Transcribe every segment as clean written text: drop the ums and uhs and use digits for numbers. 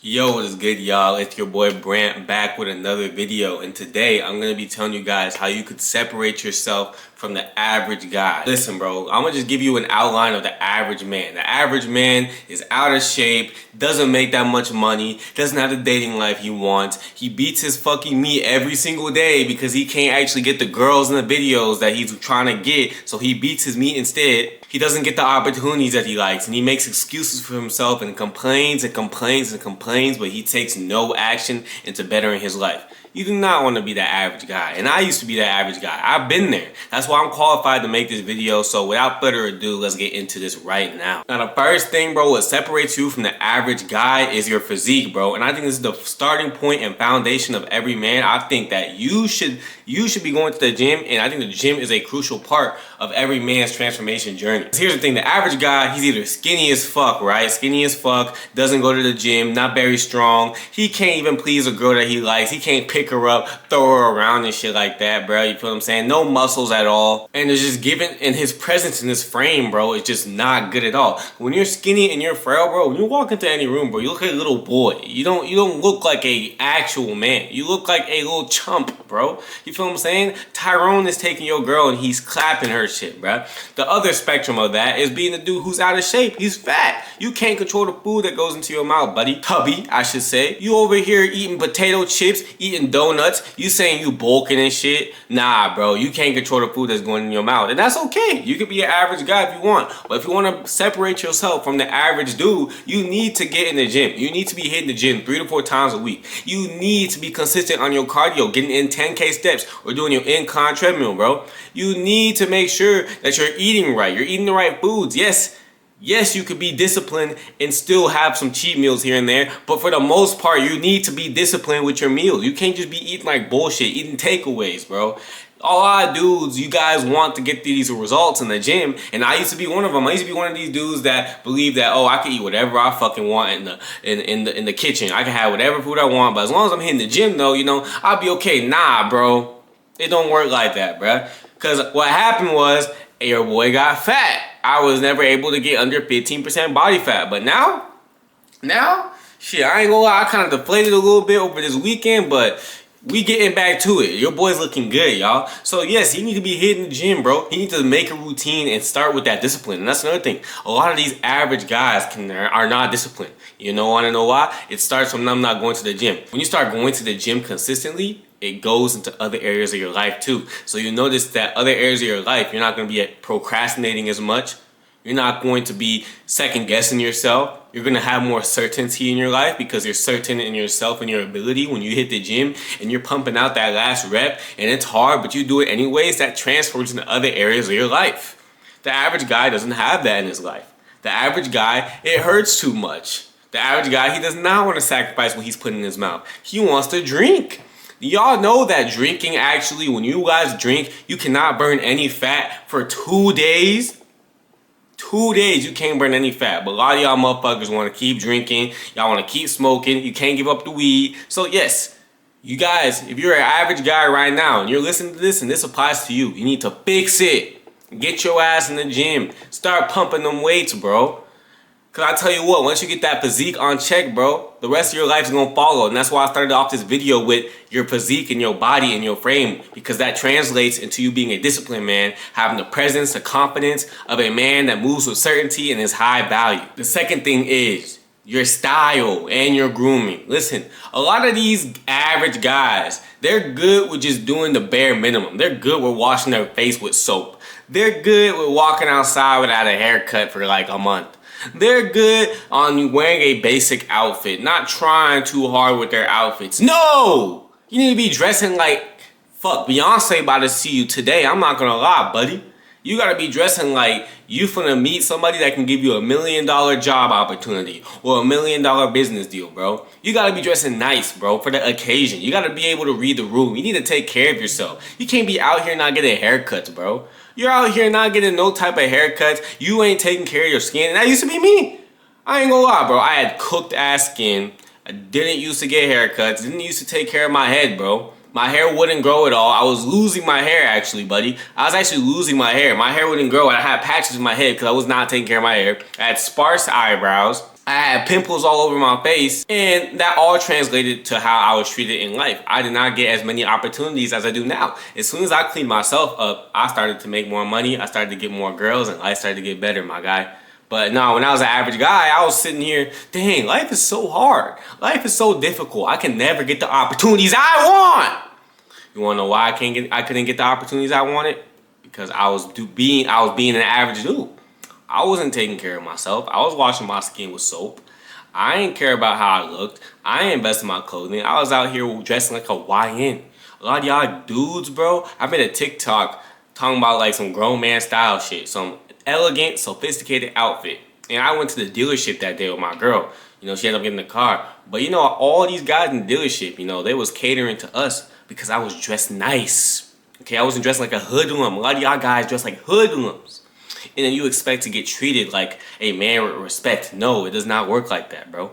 Yo, what is good, y'all? It's your boy Brant back with another video, and today I'm gonna be telling you guys how you could separate yourself from the average guy. Listen, bro, I'm gonna just give you an outline of the average man. The average man is out of shape, doesn't make that much money, doesn't have the dating life he wants. He beats his fucking meat every single day because he can't actually get the girls in the videos that he's trying to get, so he beats his meat instead. He doesn't get the opportunities that he likes, and he makes excuses for himself and complains and complains and complains, but he takes no action into bettering his life. You do not want to be that average guy, and I used to be that average guy. I've been there. That's why I'm qualified to make this video, so without further ado, let's get into this right now. Now, the first thing, bro, what separates you from the average guy is your physique, bro, and I think this is the starting point and foundation of every man. I think that you should be going to the gym, and I think the gym is a crucial part of every man's transformation journey. Here's the thing, the average guy, he's either skinny as fuck, right? Skinny as fuck, doesn't go to the gym, not very strong. He can't even please a girl that he likes. He can't pick her up, throw her around and shit like that, bro. You feel what I'm saying? No muscles at all. And it's just given in his presence in his frame, bro, it's just not good at all. When you're skinny and you're frail, bro, when you walk into any room, bro, you look like a little boy. You don't look like a actual man. You look like a little chump, bro. You feel what I'm saying? Tyrone is taking your girl and he's clapping her shit, bro. The other spectrum of that is being the dude who's out of shape. He's fat. You can't control the food that goes into your mouth, buddy. Tubby, I should say. You over here eating potato chips, eating donuts. You saying you bulking and shit. Nah, bro. You can't control the food that's going in your mouth. And that's okay. You could be an average guy if you want. But if you want to separate yourself from the average dude, you need to get in the gym. You need to be hitting the gym 3 to 4 times a week. You need to be consistent on your cardio, getting in 10K steps or doing your incline treadmill, bro. You need to make sure that you're eating right. You're eating the right foods. Yes, you could be disciplined and still have some cheat meals here and there, but for the most part, you need to be disciplined with your meals. You can't just be eating like bullshit, eating takeaways, bro. A lot of dudes, you guys want to get these results in the gym, and I used to be one of them. I used to be one of these dudes that believe that, oh, I can eat whatever I fucking want in the kitchen. I can have whatever food I want, but as long as I'm hitting the gym, though, you know, I'll be okay. Nah, bro, it don't work like that, bro. Because what happened was, your boy got fat. I was never able to get under 15% body fat. But now, shit, I ain't gonna lie, I kind of deflated a little bit over this weekend, but we getting back to it. Your boy's looking good, y'all. So yes, you need to be hitting the gym, bro. You need to make a routine and start with that discipline. And that's another thing. A lot of these average guys are not disciplined. You know, wanna know why? It starts from them not going to the gym. When you start going to the gym consistently, it goes into other areas of your life too. So you notice that other areas of your life, you're not going to be procrastinating as much. You're not going to be second guessing yourself. You're going to have more certainty in your life because you're certain in yourself and your ability. When you hit the gym and you're pumping out that last rep and it's hard, but you do it anyways, that transfers into other areas of your life. The average guy doesn't have that in his life. The average guy, it hurts too much. The average guy, he does not want to sacrifice what he's putting in his mouth. He wants to drink. Y'all know that drinking, actually, when you guys drink, you cannot burn any fat for 2 days. 2 days, you can't burn any fat. But a lot of y'all motherfuckers want to keep drinking. Y'all want to keep smoking. You can't give up the weed. So yes, you guys, if you're an average guy right now and you're listening to this and this applies to you, you need to fix it. Get your ass in the gym. Start pumping them weights, bro. Cause I tell you what, once you get that physique on check, bro, the rest of your life is gonna follow. And that's why I started off this video with your physique and your body and your frame. Because that translates into you being a disciplined man, having the presence, the confidence of a man that moves with certainty and is high value. The second thing is your style and your grooming. Listen, a lot of these average guys, they're good with just doing the bare minimum. They're good with washing their face with soap. They're good with walking outside without a haircut for like a month. They're good on wearing a basic outfit, not trying too hard with their outfits. No! You need to be dressing like, fuck, Beyonce about to see you today. I'm not gonna lie, buddy. You gotta be dressing like you finna meet somebody that can give you $1 million job opportunity or $1 million business deal, bro. You gotta be dressing nice, bro, for the occasion. You gotta be able to read the room. You need to take care of yourself. You can't be out here not getting haircuts, bro. You're out here not getting no type of haircuts. You ain't taking care of your skin. And that used to be me. I ain't gonna lie, bro. I had cooked ass skin. I didn't used to get haircuts. Didn't used to take care of my head, bro. My hair wouldn't grow at all. I was losing my hair, actually, buddy. I was actually losing my hair. My hair wouldn't grow. I had patches in my head because I was not taking care of my hair. I had sparse eyebrows. I had pimples all over my face, and that all translated to how I was treated in life. I did not get as many opportunities as I do now. As soon as I cleaned myself up, I started to make more money, I started to get more girls, and life started to get better, my guy. But no, when I was an average guy, I was sitting here, dang, life is so hard. Life is so difficult. I can never get the opportunities I want. You wanna know why I couldn't get the opportunities I wanted? Because I was being an average dude. I wasn't taking care of myself. I was washing my skin with soap. I didn't care about how I looked. I didn't invest in my clothing. I was out here dressing like a YN. A lot of y'all dudes, bro, I made a TikTok talking about like some grown man style shit. Some elegant, sophisticated outfit. And I went to the dealership that day with my girl. You know, she ended up getting the car. But you know, all these guys in the dealership, you know, they was catering to us because I was dressed nice. Okay, I wasn't dressed like a hoodlum. A lot of y'all guys dress like hoodlums. And then you expect to get treated like a man with respect. No, it does not work like that, bro.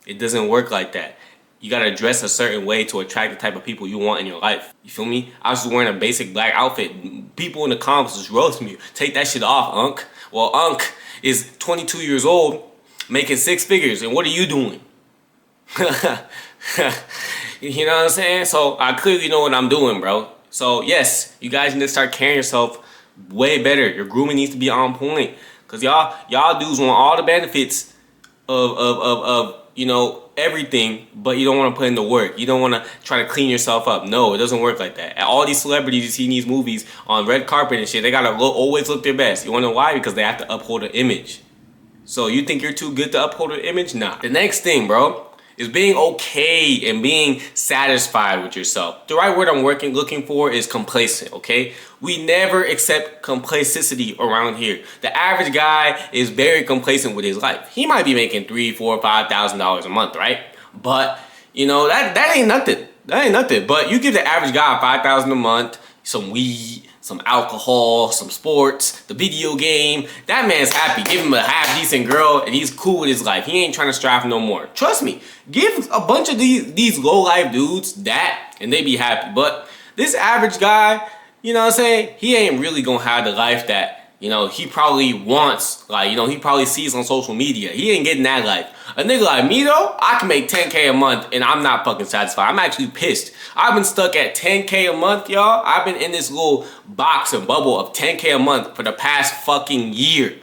It doesn't work like that. You gotta dress a certain way to attract the type of people you want in your life. You feel me? I was just wearing a basic black outfit. People in the comments just roast me. Take that shit off, Unc. Well, Unc is 22 years old, making 6 figures, and what are you doing? You know what I'm saying? So I clearly know what I'm doing, bro. So yes, you guys need to start carrying yourself way better. Your grooming needs to be on point. Cause y'all dudes want all the benefits of you know, everything, but you don't want to put in the work. You don't want to try to clean yourself up. No, it doesn't work like that. All these celebrities you see in these movies on red carpet and shit, they gotta always look their best. You wanna know why? Because they have to uphold an image. So you think you're too good to uphold an image? Nah. The next thing, bro, is being okay and being satisfied with yourself. The right word I'm looking for is complacent, okay? We never accept complacency around here. The average guy is very complacent with his life. He might be making $3,000, $4,000, $5,000 a month, right? But, you know, that ain't nothing. That ain't nothing. But you give the average guy $5,000 a month, some weed, some alcohol, some sports, the video game. That man's happy. Give him a half-decent girl and he's cool with his life. He ain't trying to strive no more. Trust me. Give a bunch of these low-life dudes that and they be happy. But this average guy, you know what I'm saying? He ain't really gonna have the life that, you know, he probably wants. Like, you know, he probably sees on social media. He ain't getting that life. A nigga like me though, I can make 10K a month and I'm not fucking satisfied. I'm actually pissed. I've been stuck at 10K a month, y'all. I've been in this little box and bubble of 10K a month for the past fucking year.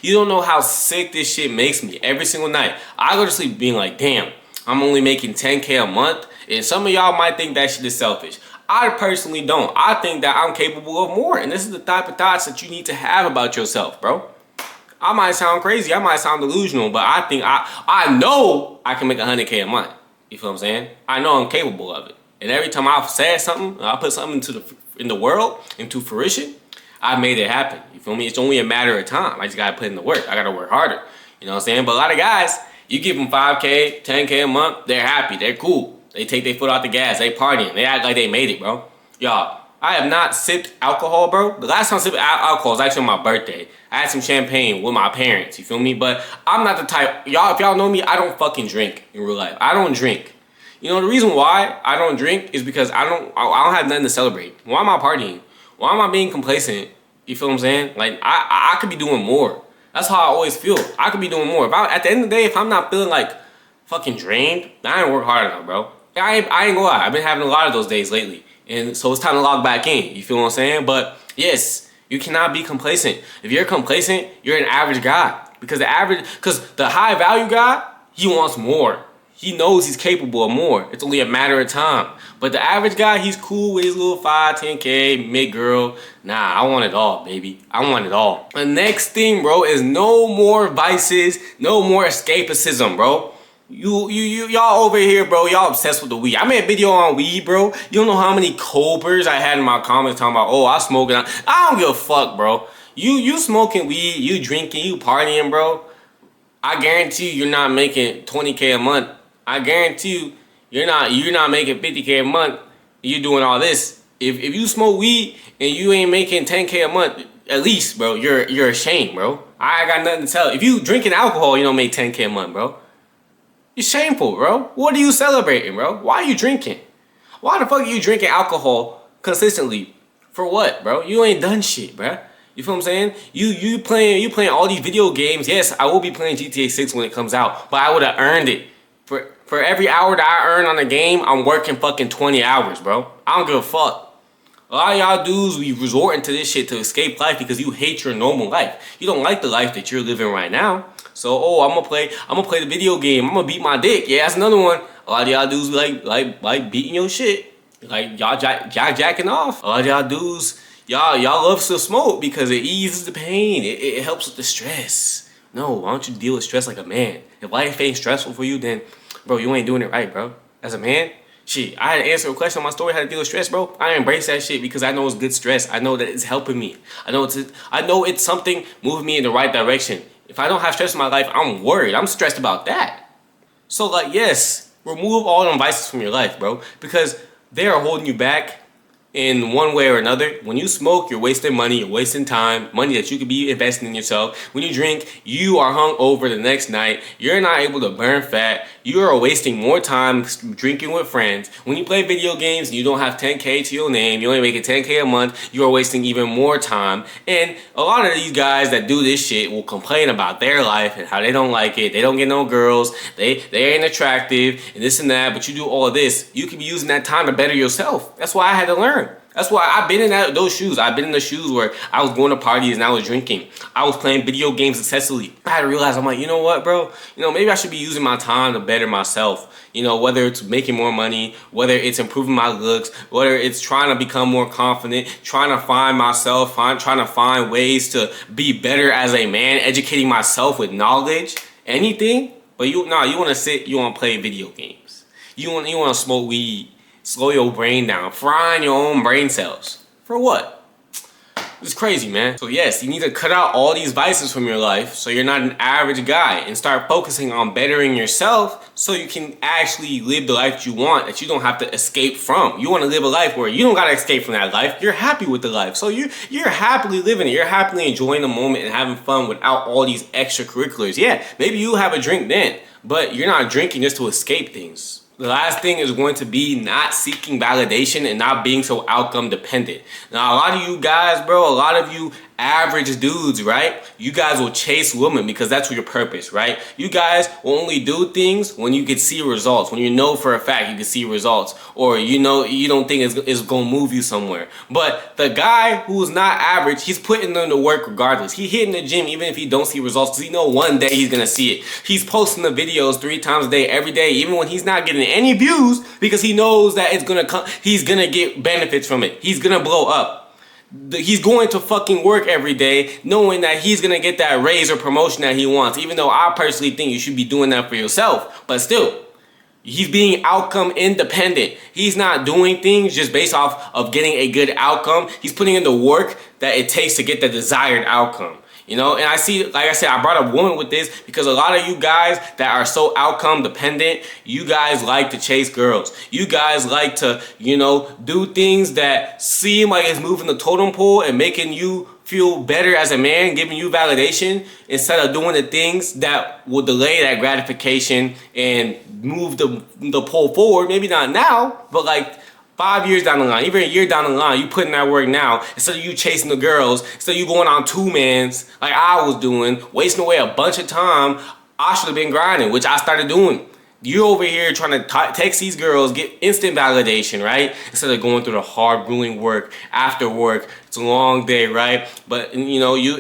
You don't know how sick this shit makes me every single night. I go to sleep being like, damn, I'm only making 10K a month. And some of y'all might think that shit is selfish. I personally don't. I think that I'm capable of more. And this is the type of thoughts that you need to have about yourself, bro. I might sound crazy, I might sound delusional, but I think I know I can make 100K a month. You feel what I'm saying? I know I'm capable of it. And every time I've said something, I put something in the world, into fruition, I made it happen. You feel me? It's only a matter of time. I just gotta put in the work. I gotta work harder. You know what I'm saying? But a lot of guys, you give them 5K, 10K a month, they're happy, they're cool. They take their foot off the gas, they partying, they act like they made it, bro. Y'all, I have not sipped alcohol, bro. The last time I sipped alcohol was actually on my birthday. I had some champagne with my parents, you feel me? But I'm not the type, y'all, if y'all know me, I don't fucking drink in real life. I don't drink. You know, the reason why I don't drink is because I don't have nothing to celebrate. Why am I partying? Why am I being complacent? You feel what I'm saying? Like, I could be doing more. That's how I always feel. I could be doing more. At the end of the day, if I'm not feeling like fucking drained, I ain't work hard enough, bro. I ain't gonna lie. I've been having a lot of those days lately. And so it's time to log back in. You feel what I'm saying? But yes, you cannot be complacent. If you're complacent, you're an average guy. Because the high value guy, he wants more. He knows he's capable of more. It's only a matter of time. But the average guy, he's cool with his little 5, 10K, mid-girl. Nah, I want it all, baby. I want it all. The next thing, bro, is no more vices, no more escapism, bro. Y'all over here, bro, y'all obsessed with the weed. I made a video on weed, bro. You don't know how many copers I had in my comments talking about, oh, I smoking. I don't give a fuck, bro. You smoking weed, you drinking, you partying, bro. I guarantee you, you're not making 20K a month. I guarantee you, you're not making 50K a month. You're doing all this. If you smoke weed and you ain't making 10K a month, at least, bro, you're ashamed, bro. I got nothing to tell. If you drinking alcohol, you don't make 10K a month, bro. It's shameful, bro. What are you celebrating, bro? Why are you drinking? Why the fuck are you drinking alcohol consistently? For what, bro? You ain't done shit, bro. You feel what I'm saying? You playing all these video games. Yes, I will be playing GTA 6 when it comes out, but I would have earned it. For every hour that I earn on a game, I'm working fucking 20 hours, bro. I don't give a fuck. A lot of y'all dudes, we resorting to this shit to escape life because you hate your normal life. You don't like the life that you're living right now. So, oh, I'm gonna play the video game. I'm gonna beat my dick. Yeah, that's another one. A lot of y'all dudes like beating your shit. Like y'all jacking off. A lot of y'all dudes, y'all love to smoke because it eases the pain. It helps with the stress. No, why don't you deal with stress like a man? If life ain't stressful for you, then bro, you ain't doing it right, bro. As a man, shit, I had to answer a question on my story how to deal with stress, bro. I embrace that shit because I know it's good stress. I know that it's helping me. I know it's something moving me in the right direction. If I don't have stress in my life, I'm worried. I'm stressed about that. So like, yes, remove all them vices from your life, bro, because they are holding you back in one way or another. When you smoke, you're wasting money, you're wasting time, money that you could be investing in yourself. When you drink, you are hung over the next night. You're not able to burn fat. You are wasting more time drinking with friends. When you play video games and you don't have 10K to your name, you only make it 10K a month, you are wasting even more time. And a lot of these guys that do this shit will complain about their life and how they don't like it. They don't get no girls. They ain't attractive and this and that, but you do all of this. You could be using that time to better yourself. That's why I had to learn. That's why I've been in those shoes. I've been in the shoes where I was going to parties and I was drinking. I was playing video games excessively. I had to realize, I'm like, you know what, bro? You know, maybe I should be using my time to better myself. You know, whether it's making more money, whether it's improving my looks, whether it's trying to become more confident, trying to find myself, trying to find ways to be better as a man, educating myself with knowledge, anything. But you want to sit, you want to play video games. You want to smoke weed. Slow your brain down, frying your own brain cells. For what? It's crazy, man. So yes, you need to cut out all these vices from your life so you're not an average guy and start focusing on bettering yourself so you can actually live the life you want that you don't have to escape from. You want to live a life where you don't got to escape from that life. You're happy with the life. So you're happily living it. You're happily enjoying the moment and having fun without all these extracurriculars. Yeah, maybe you have a drink then, but you're not drinking just to escape things. The last thing is going to be not seeking validation and not being so outcome dependent. Now, a lot of you guys, bro, a lot of you average dudes, right? You guys will chase women because that's your purpose, right? You guys will only do things when you can see results, when you know for a fact you can see results, or you know you don't think it's gonna move you somewhere. But the guy who's not average, he's putting in the work regardless. He hitting the gym even if he don't see results because he know one day he's gonna see it. He's posting the videos 3 times a day, every day, even when he's not getting any views because he knows that it's gonna come. He's gonna get benefits from it. He's gonna blow up. He's going to fucking work every day knowing that he's gonna get that raise or promotion that he wants, even though I personally think you should be doing that for yourself. But still, he's being outcome independent. He's not doing things just based off of getting a good outcome. He's putting in the work that it takes to get the desired outcome. You know, and I see, like I said, I brought a woman with this because a lot of you guys that are so outcome dependent, you guys like to chase girls. You guys like to, you know, do things that seem like it's moving the totem pole and making you feel better as a man, giving you validation instead of doing the things that will delay that gratification and move the pole forward. Maybe not now, but like 5 years down the line, even a year down the line, you putting that work now instead of you chasing the girls, instead of you going on 2-mans like I was doing, wasting away a bunch of time. I should have been grinding, which I started doing. You over here trying to text these girls, get instant validation, right? Instead of going through the hard, grueling work after work. It's a long day, right? But you know, you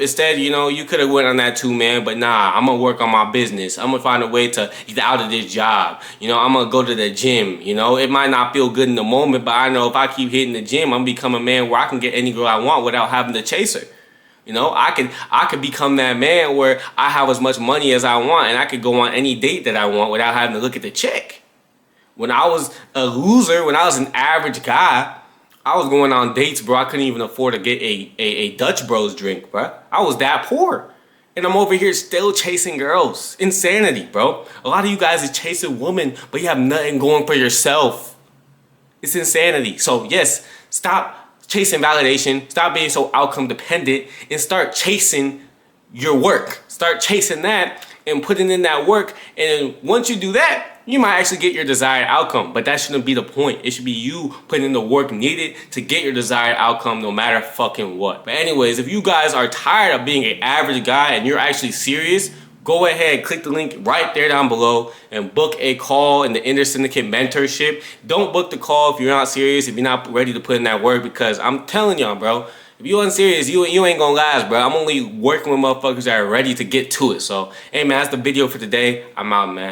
could have went on that 2-man, but nah, I'm gonna work on my business. I'm gonna find a way to get out of this job. You know, I'm gonna go to the gym. You know, it might not feel good in the moment, but I know if I keep hitting the gym, I'm gonna become a man where I can get any girl I want without having to chase her. You know, I could become that man where I have as much money as I want and I could go on any date that I want without having to look at the check. When I was a loser, when I was an average guy, I was going on dates, bro. I couldn't even afford to get a Dutch Bros drink, bro. I was that poor. And I'm over here still chasing girls. Insanity, bro. A lot of you guys is chasing women, but you have nothing going for yourself. It's insanity. So yes, stop chasing validation, stop being so outcome dependent, and start chasing your work. Start chasing that and putting in that work. And once you do that, you might actually get your desired outcome. But that shouldn't be the point. It should be you putting in the work needed to get your desired outcome no matter fucking what. But anyways, if you guys are tired of being an average guy and you're actually serious, go ahead, click the link right there down below and book a call in the Inner Syndicate mentorship. Don't book the call if you're not serious, if you're not ready to put in that work, because I'm telling y'all, bro, if you ain't serious, you ain't gonna last, bro. I'm only working with motherfuckers that are ready to get to it. So, hey man, that's the video for today. I'm out, man.